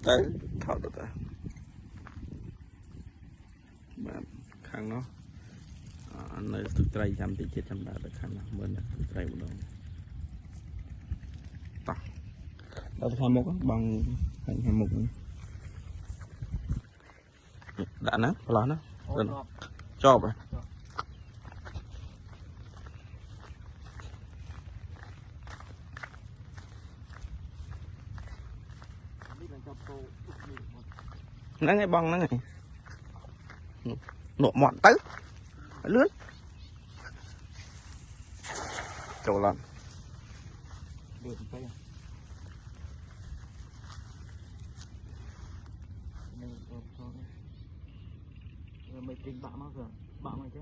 tới thọ được rồi bạn khăn nó nơi từ tây trăm thì chết trăm đã được khăn nó bên tây một đồng tao đâu tham một bằng hành một đã nát là nó cho vậy nó ngay băng nó này nổ mọn tới lướt chỗ lần mấy kinh bạn nó rồi bạn mày chứ